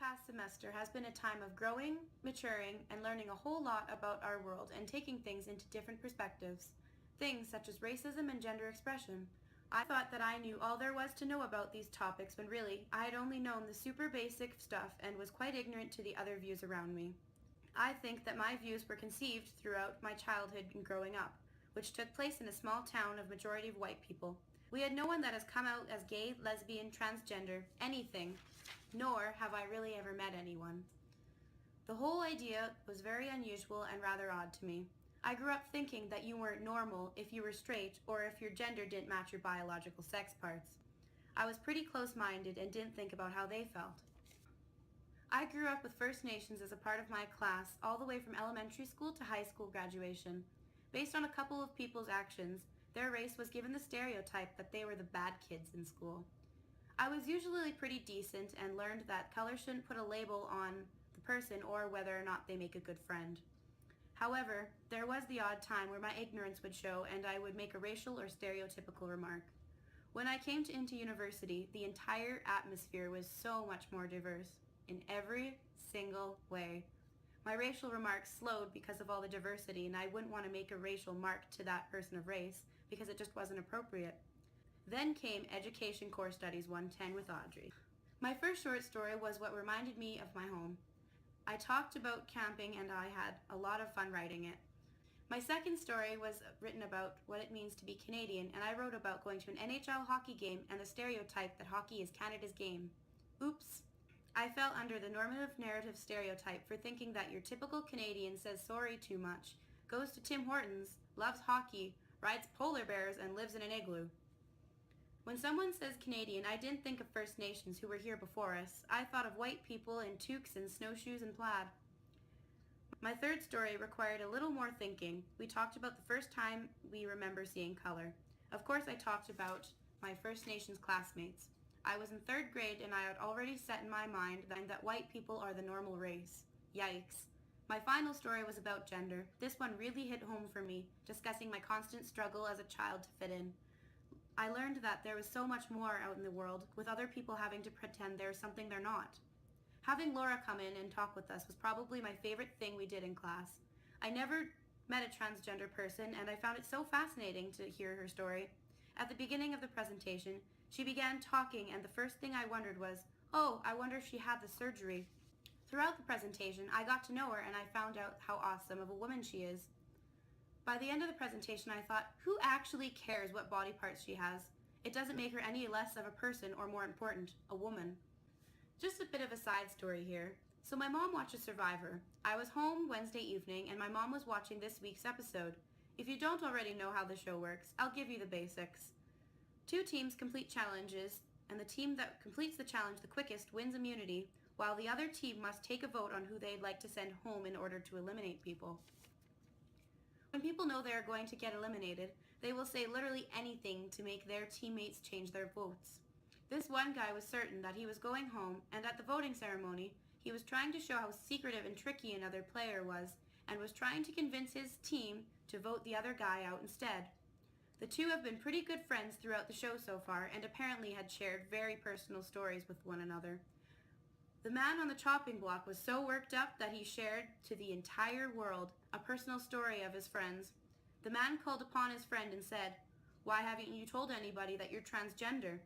past semester has been a time of growing, maturing, and learning a whole lot about our world and taking things into different perspectives. Things such as racism and gender expression. I thought that I knew all there was to know about these topics when really I had only known the super basic stuff and was quite ignorant to the other views around me. I think that my views were conceived throughout my childhood and growing up, which took place in a small town of majority of white people. We had no one that has come out as gay, lesbian, transgender, anything, nor have I really ever met anyone. The whole idea was very unusual and rather odd to me. I grew up thinking that you weren't normal if you were straight or if your gender didn't match your biological sex parts. I was pretty close-minded and didn't think about how they felt. I grew up with First Nations as a part of my class all the way from elementary school to high school graduation. Based on a couple of people's actions, their race was given the stereotype that they were the bad kids in school. I was usually pretty decent and learned that color shouldn't put a label on the person or whether or not they make a good friend. However, there was the odd time where my ignorance would show and I would make a racial or stereotypical remark. When I came into university, the entire atmosphere was so much more diverse in every single way. My racial remarks slowed because of all the diversity, and I wouldn't want to make a racial mark to that person of race because it just wasn't appropriate. Then came Education Core Studies 110 with Audrey. My first short story was what reminded me of my home. I talked about camping and I had a lot of fun writing it. My second story was written about what it means to be Canadian, and I wrote about going to an NHL hockey game and the stereotype that hockey is Canada's game. Oops. I fell under the normative narrative stereotype for thinking that your typical Canadian says sorry too much, goes to Tim Hortons, loves hockey, rides polar bears, and lives in an igloo. When someone says Canadian, I didn't think of First Nations who were here before us. I thought of white people in toques and snowshoes and plaid. My third story required a little more thinking. We talked about the first time we remember seeing color. Of course, I talked about my First Nations classmates. I was in third grade and I had already set in my mind that white people are the normal race. Yikes. My final story was about gender. This one really hit home for me, discussing my constant struggle as a child to fit in. I learned that there was so much more out in the world, with other people having to pretend they're something they're not. Having Laura come in and talk with us was probably my favorite thing we did in class. I never met a transgender person and I found it so fascinating to hear her story. At the beginning of the presentation, she began talking and the first thing I wondered was, oh, I wonder if she had the surgery. Throughout the presentation, I got to know her and I found out how awesome of a woman she is. By the end of the presentation, I thought, who actually cares what body parts she has? It doesn't make her any less of a person or more important, a woman. Just a bit of a side story here. So my mom watches Survivor. I was home Wednesday evening and my mom was watching this week's episode. If you don't already know how the show works, I'll give you the basics. 2 teams complete challenges, and the team that completes the challenge the quickest wins immunity, while the other team must take a vote on who they'd like to send home in order to eliminate people. When people know they are going to get eliminated, they will say literally anything to make their teammates change their votes. This one guy was certain that he was going home, and at the voting ceremony, he was trying to show how secretive and tricky another player was, and was trying to convince his team to vote the other guy out instead. The two have been pretty good friends throughout the show so far, and apparently had shared very personal stories with one another. The man on the chopping block was so worked up that he shared to the entire world a personal story of his friends. The man called upon his friend and said, "Why haven't you told anybody that you're transgender?"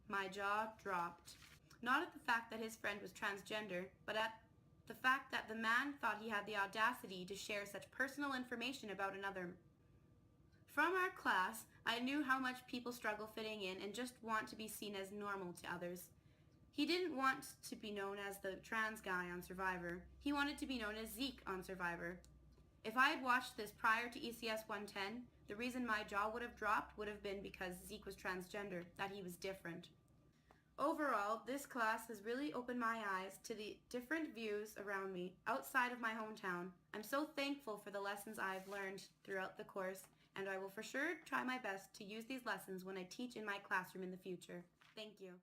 My jaw dropped. Not at the fact that his friend was transgender, but at the fact that the man thought he had the audacity to share such personal information about another. From our class, I knew how much people struggle fitting in and just want to be seen as normal to others. He didn't want to be known as the trans guy on Survivor. He wanted to be known as Zeke on Survivor. If I had watched this prior to ECS 110, the reason my jaw would have dropped would have been because Zeke was transgender, that he was different. Overall, this class has really opened my eyes to the different views around me outside of my hometown. I'm so thankful for the lessons I've learned throughout the course, and I will for sure try my best to use these lessons when I teach in my classroom in the future. Thank you.